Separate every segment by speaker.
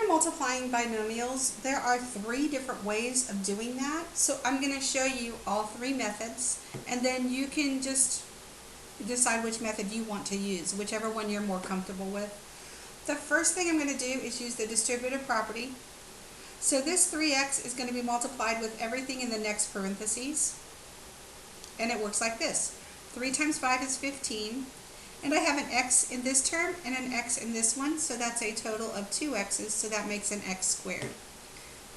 Speaker 1: you're multiplying binomials, there are 3 different ways of doing that. So I'm going to show you all 3 methods, and then you can just decide which method you want to use, whichever one you're more comfortable with. The first thing I'm going to do is use the distributive property. So this 3x is going to be multiplied with everything in the next parentheses, and it works like this. 3 times 5 is 15. And I have an x in this term and an x in this one, so that's a total of 2 x's, so that makes an x squared.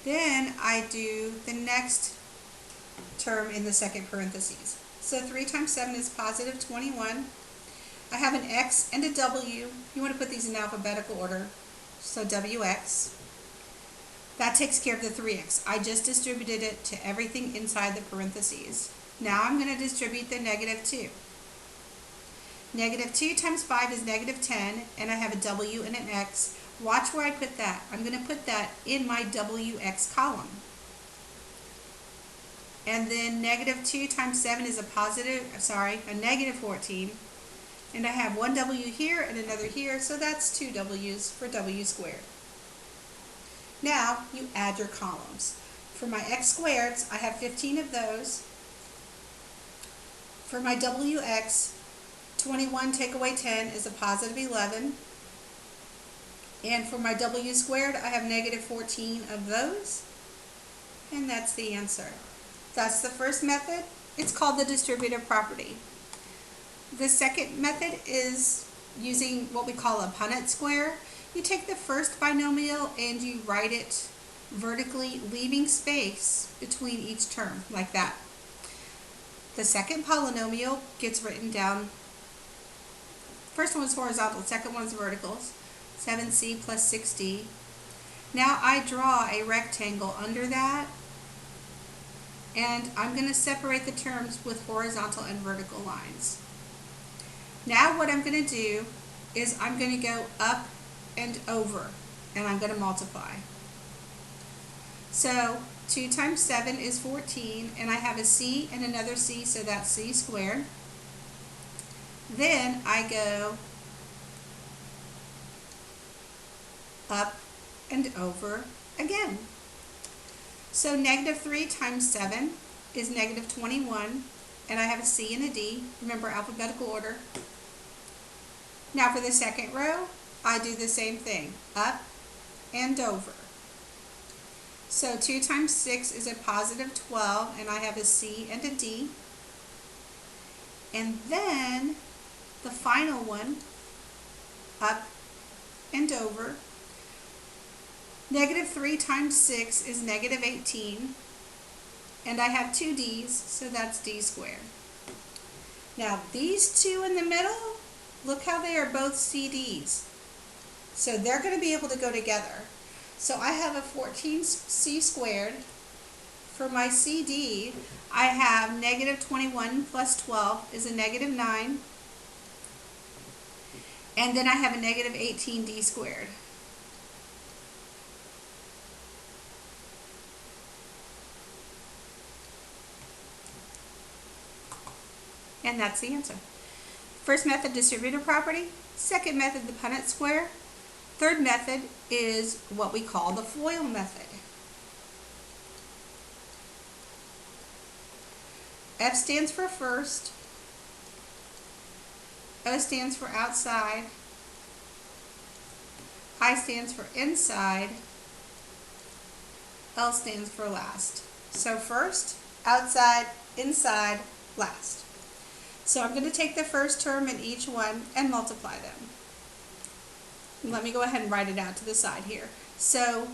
Speaker 1: Then I do the next term in the second parentheses. So 3 times 7 is positive 21. I have an x and a w. You want to put these in alphabetical order, so wx. That takes care of the 3x. I just distributed it to everything inside the parentheses. Now I'm going to distribute the negative 2. Negative 2 times 5 is negative 10, and I have a w and an x. Watch where I put that. I'm going to put that in my wx column. And then negative 2 times 7 is a negative 14. And I have one w here and another here, so that's 2 w's for w squared. Now you add your columns. For my x squareds, I have 15 of those. For my wx, 21 take away 10 is a positive 11. And for my w squared, I have negative 14 of those. And that's the answer. That's the first method. It's called the distributive property. The second method is using what we call a Punnett square. You take the first binomial and you write it vertically, leaving space between each term, like that. The second polynomial gets written down. First one is horizontal, second one is vertical. 7c plus 6d. Now I draw a rectangle under that, and I'm going to separate the terms with horizontal and vertical lines. Now what I'm going to do is I'm going to go up and over, and I'm going to multiply. So 2 times 7 is 14, and I have a c and another c, so that's c squared. Then I go up and over again. So negative 3 times 7 is negative 21, and I have a c and a d. Remember, alphabetical order. Now for the second row, I do the same thing, up and over. So 2 times 6 is a positive 12, and I have a c and a d. And then the final one, up and over. Negative 3 times 6 is negative 18, and I have 2 d's, so that's d squared. Now these two in the middle, look how they are both CDs. So they're going to be able to go together. So I have a 14c squared. For my CD, I have negative 21 plus 12 is a negative 9. And then I have a negative 18d squared. And that's the answer. First method, distributive property. Second method, the Punnett square. Third method is what we call the FOIL method. F stands for first. O stands for outside. I stands for inside. L stands for last. So first, outside, inside, last. So I'm going to take the first term in each one and multiply them. Let me go ahead and write it out to the side here. So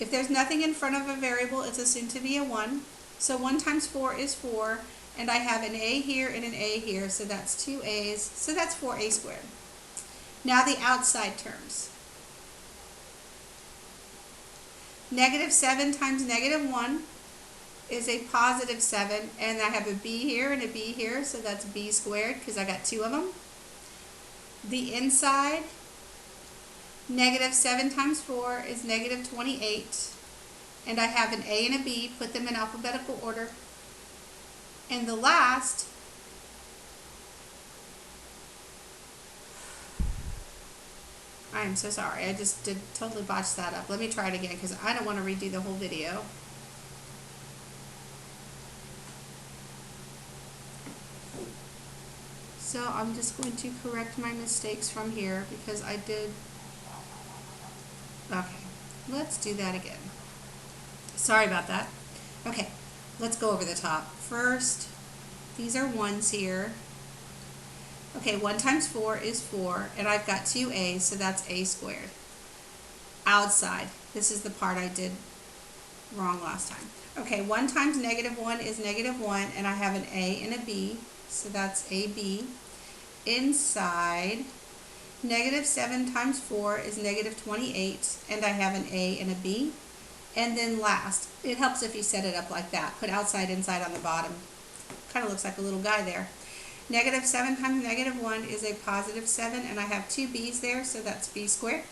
Speaker 1: if there's nothing in front of a variable, it's assumed to be a 1. So 1 times 4 is 4, and I have an a here and an a here, so that's 2 a's, so that's 4a squared. Now the outside terms. Negative 7 times negative 1 is a positive 7, and I have a b here and a b here, so that's b squared because I got 2 of them. The inside, negative 7 times 4 is negative 28, and I have an a and a b, put them in alphabetical order. And the last, I am so sorry. I just did totally botch that up. Let me try it again because I don't want to redo the whole video. So I'm just going to correct my mistakes from here because I did. Okay, let's do that again. Sorry about that. Okay, let's go over the top. First, these are ones here. Okay, 1 times 4 is 4, and I've got 2a, so that's a squared. Outside, this is the part I did wrong last time. Okay, 1 times -1 is -1, and I have an a and a b, so that's ab. Inside, -7 times 4 is -28, and I have an a and a b. And then last, it helps if you set it up like that. Put outside, inside on the bottom. Kind of looks like a little guy there. -7 times -1 is a +7, and I have 2 b's there, so that's b squared.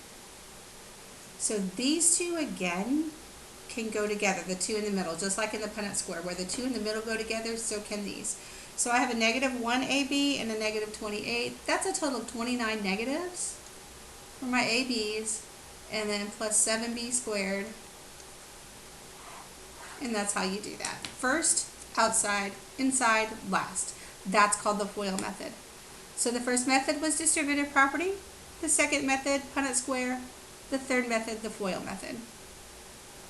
Speaker 1: So these two again can go together, the 2 in the middle, just like in the Punnett square, where the 2 in the middle go together, so can these. So I have a -1 AB and a -28. That's a total of 29 negatives for my ABs, and then plus 7b squared. And that's how you do that. First, outside, inside, last. That's called the FOIL method. So the first method was distributive property, the second method, Punnett square, the third method, the FOIL method.